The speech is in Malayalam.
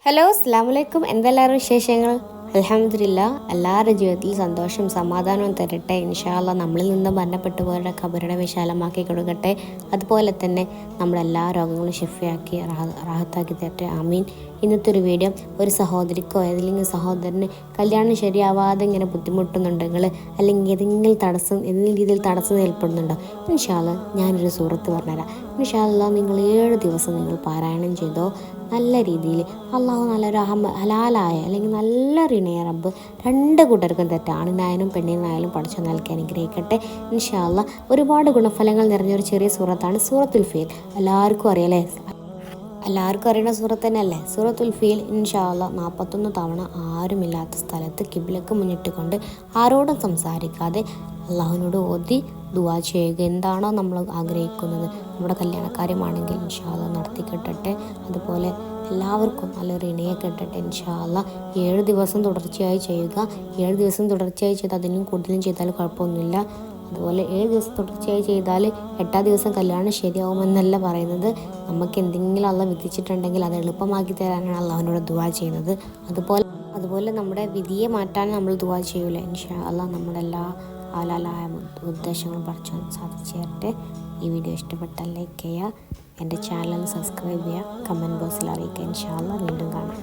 ഹലോ അസ്സലാമലൈക്കും. എന്തെല്ലാവരും വിശേഷങ്ങൾ? അൽഹംദുലില്ലാ, എല്ലാവരുടെ ജീവിതത്തിൽ സന്തോഷം സമാധാനവും തരട്ടെ. ഇൻഷാ അല്ലാഹ് നമ്മളിൽ നിന്ന് മരണപ്പെട്ടു പോയവരുടെ ഖബറിനെ വിശാലമാക്കി കൊടുക്കട്ടെ. അതുപോലെ തന്നെ നമ്മളെല്ലാ രോഗങ്ങളും ഷിഫയാക്കി റാഹത്താക്കി തരട്ടെ. ആമീൻ. ഇന്നത്തെ ഒരു വീഡിയോ, ഒരു സഹോദരിക്കോ ഏതെങ്കിലും സഹോദരന് കല്യാണം ശരിയാവാതെ ഇങ്ങനെ ബുദ്ധിമുട്ടുന്നുണ്ടെങ്കിൽ, അല്ലെങ്കിൽ ഏതെങ്കിലും രീതിയിൽ തടസ്സം ഏർപ്പെടുന്നുണ്ടോ? ഇൻഷാ അല്ലാഹ് ഞാനൊരു സൂറത്ത് പറഞ്ഞുതരാം. ഇൻഷാ അല്ലാഹ് നിങ്ങൾ 7 ദിവസം നിങ്ങൾ പാരായണം ചെയ്തോ. നല്ല രീതിയിൽ അള്ളാഹു നല്ലൊരു ഹലാലായ അല്ലെങ്കിൽ നല്ലൊരു റബ്ബ് രണ്ട് കൂട്ടർക്കും തെറ്റ്, ആണിനായാലും പെണ്ണിനായാലും പഠിച്ചു നൽകി അനുഗ്രഹിക്കട്ടെ. ഇൻഷാ അല്ലാഹ് ഒരുപാട് ഗുണഫലങ്ങൾ നിറഞ്ഞൊരു ചെറിയ സൂറത്താണ് സൂറത്തുൽ ഫീൽ. എല്ലാവർക്കും അറിയാലേ, എല്ലാവർക്കും അറിയുന്ന സൂറത്ത് തന്നെയല്ലേ സൂറത്തുൽ ഫീൽ. ഇൻഷാ അല്ലാഹ് 41 തവണ ആരുമില്ലാത്ത സ്ഥലത്ത് കിബിലക്ക് മുന്നിട്ടുകൊണ്ട് ആരോടും സംസാരിക്കാതെ അള്ളാഹുവിനോട് ഓതി ദുആ ചെയ്യുക. എന്താണോ നമ്മൾ ആഗ്രഹിക്കുന്നത്, നമ്മുടെ കല്യാണക്കാര്യമാണെങ്കിൽ ഇൻഷാ അല്ലാഹ് നടത്തി കിട്ടട്ടെ. അതുപോലെ എല്ലാവർക്കും നല്ലൊരു ഇണയെ കിട്ടട്ടെ ഇൻഷാ അല്ലാഹ്. 7 ദിവസം തുടർച്ചയായി ചെയ്യുക. 7 ദിവസം തുടർച്ചയായി ചെയ്താൽ അതിനും കൂടുതലും ചെയ്താൽ കുഴപ്പമൊന്നുമില്ല. അതുപോലെ 7 ദിവസം തുടർച്ചയായി ചെയ്താൽ 8ാം ദിവസം കല്യാണം ശരിയാവുമെന്നല്ല പറയുന്നത്. നമുക്ക് എന്തെങ്കിലും അള്ളാഹ് വിധിച്ചിട്ടുണ്ടെങ്കിൽ അത് എളുപ്പമാക്കി തരാനാണ് അള്ളാഹുവിനോട് ദുആ ചെയ്യുന്നത്. അതുപോലെ നമ്മുടെ വിധിയെ മാറ്റാൻ നമ്മൾ ദുആ ചെയ്യൂല. ഇൻഷാ അല്ലാഹ് നമ്മുടെ എല്ലാ ഹലാലായ ഉദ്ദേശങ്ങളും പഠിച്ചു സാധിച്ചു തരട്ടെ. ഈ വീഡിയോ ഇഷ്ടപ്പെട്ടാൽ ലൈക്ക് ചെയ്യുക, എൻ്റെ ചാനൽ സബ്സ്ക്രൈബ് ചെയ്യുക, കമൻറ്റ് ബോക്സിൽ അറിയിക്കുക. ഇൻഷാ അല്ലാഹ് വീണ്ടും കാണാം.